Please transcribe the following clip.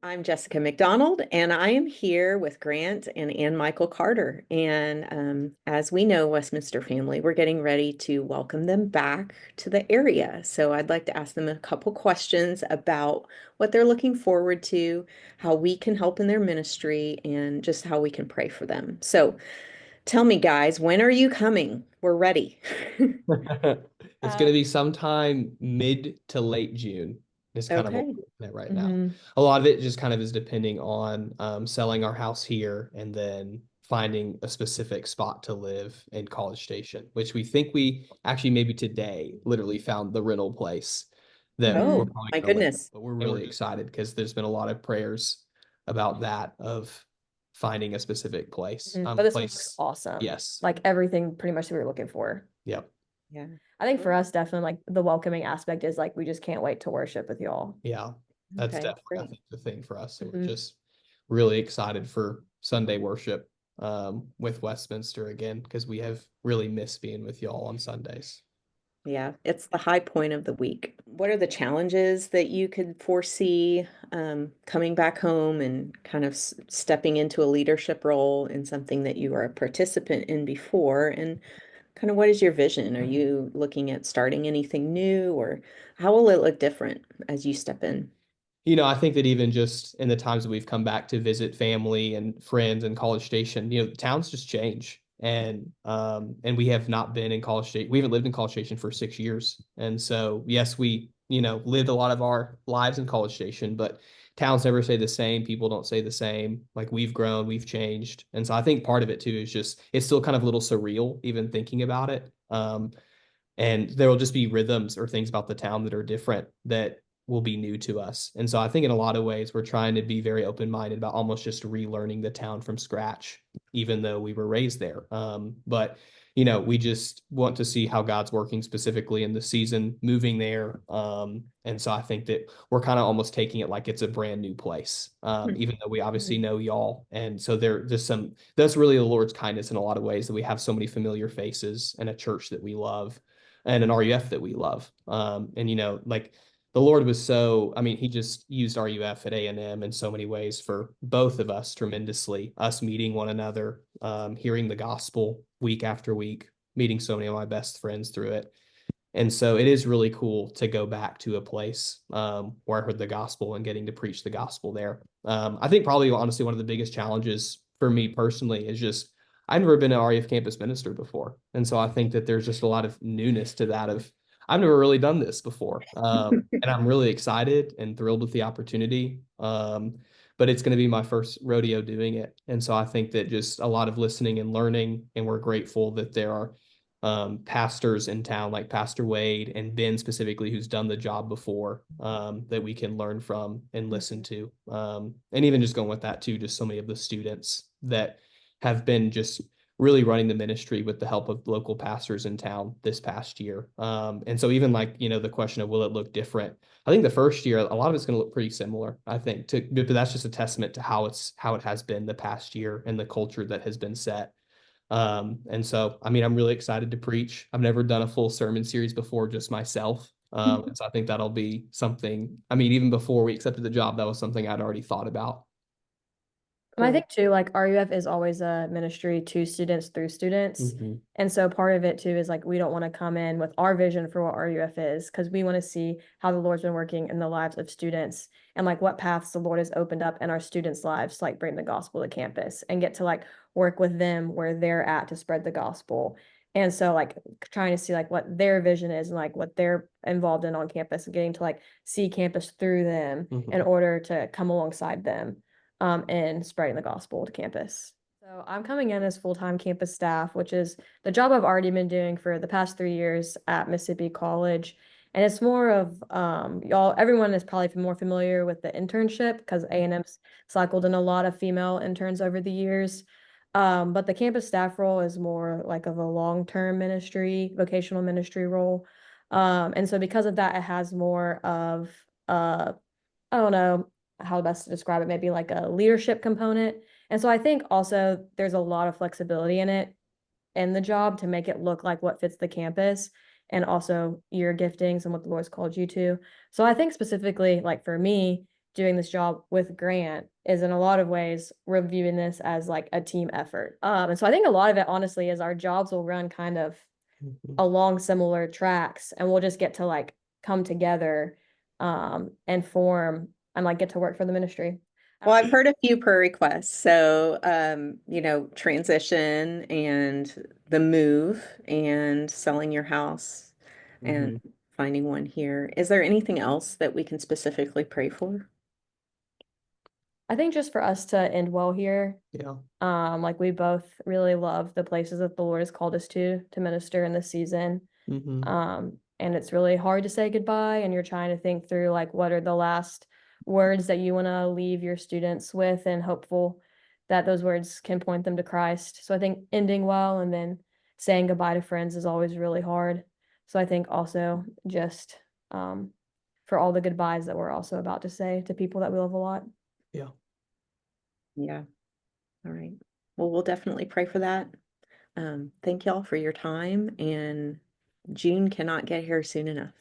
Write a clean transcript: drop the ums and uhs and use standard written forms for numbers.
I'm Jessica McDonald, and I am here with Grant and Ann Michael Carter. And as we know, Westminster family, we're getting ready to welcome them back to the area. So I'd like to ask them a couple questions about what they're looking forward to, how we can help in their ministry, and just how we can pray for them. So tell me, guys, when are you coming? We're ready. It's going to be sometime mid to late June. Is kind of what Okay. we're looking at right now. Mhm. A lot of it just kind of is depending on selling our house here and then finding a specific spot to live in College Station, which we think we actually maybe today literally found the rental place that we're Oh, probably my going to live in. goodness. But we're really excited because there's been a lot of prayers about that of finding a specific place. But this one looks Place, awesome. yes, Like everything pretty much that we were looking for. yep. Yeah. I think for us, definitely like the welcoming aspect is like we just can't wait to worship with y'all. Yeah, that's Okay, definitely, I great. think, the thing for us. So we're Mhm. just really excited for Sunday worship with Westminster again because we have really missed being with y'all on Sundays. Yeah, it's the high point of the week. What are the challenges that you could foresee coming back home and kind of stepping into a leadership role in something that you were a participant in before? And kind of what is your vision? Are you looking at starting anything new, or how will it look different as you step in? I think that even just in the times that we've come back to visit family and friends in College Station, the towns just change. And we have not been in College Station. We haven't lived in College Station for 6 years. And so yes, we, lived a lot of our lives in College Station, but towns never stay the same. People don't stay the same. Like we've grown, we've changed. And so I think part of it too is just it's still kind of a little surreal even thinking about it. And there will just be rhythms or things about the town that are different that will be new to us. And so I think in a lot of ways, we're trying to be very open minded about almost just relearning the town from scratch, even though we were raised there. But we just want to see how God's working specifically in the season, moving there. And so I think that we're kind of almost taking it like it's a brand new place, even though we obviously know y'all. And so that's really the Lord's kindness in a lot of ways that we have so many familiar faces and a church that we love and an RUF that we love. And like the Lord was so, I mean, he just used RUF at A&M in so many ways for both of us tremendously, us meeting one another, hearing the gospel week after week, meeting so many of my best friends through it. And so it is really cool to go back to a place where I heard the gospel and getting to preach the gospel there. I think probably honestly one of the biggest challenges for me personally is just I've never been an REF campus minister before. And so I think that there's just a lot of newness to that of I've never really done this before. And I'm really excited and thrilled with the opportunity. But it's going to be my first rodeo doing it. And so I think that just a lot of listening and learning, and we're grateful that there are pastors in town like Pastor Wade and Ben specifically, who's done the job before, that we can learn from and listen to. And even just going with that too, just so many of the students that have been just really running the ministry with the help of local pastors in town this past year. And so even like, the question of will it look different? I think the first year, a lot of it's going to look pretty similar, I think, but that's just a testament to how it has been the past year and the culture that has been set. And so, I mean, I'm really excited to preach. I've never done a full sermon series before, just myself. And so I think that'll be something, I mean, even before we accepted the job, that was something I'd already thought about. And I think too, like RUF is always a ministry to students through students. Mhm. And so part of it too is like we don't want to come in with our vision for what RUF is because we want to see how the Lord's been working in the lives of students and like what paths the Lord has opened up in our students' lives to like bring the gospel to campus and get to like work with them where they're at to spread the gospel. And so like trying to see like what their vision is and like what they're involved in on campus and getting to like see campus through them in Mhm. order to come alongside them and spreading the gospel to campus. So I'm coming in as full-time campus staff, which is the job I've already been doing for the past 3 years at Mississippi College. And it's more of everyone is probably more familiar with the internship because A&M's cycled in a lot of female interns over the years. But the campus staff role is more like of a long-term ministry, vocational ministry role. And so because of that, it has more of I don't know how best to describe it, maybe like a leadership component. And so I think also there's a lot of flexibility in it in the job to make it look like what fits the campus and also your giftings and what the Lord's called you to. So I think specifically like for me, doing this job with Grant is in a lot of ways we're viewing this as like a team effort. And so I think a lot of it honestly is our jobs will run kind of along similar tracks, and we'll just get to like come together and form and like get to work for the ministry. Well, I've heard a few prayer requests. So, transition and the move and selling your house and finding one here. Is there anything else that we can specifically pray for? I think just for us to end well here. Yeah. Like we both really love the places that the Lord has called us to minister in this season. And it's really hard to say goodbye, and you're trying to think through like what are the last words that you want to leave your students with, and hopeful that those words can point them to Christ. So I think ending well and then saying goodbye to friends is always really hard. So I think also just for all the goodbyes that we're also about to say to people that we love a lot. Yeah. Yeah. All right. Well, we'll definitely pray for that. Thank y'all for your time, and June cannot get here soon enough.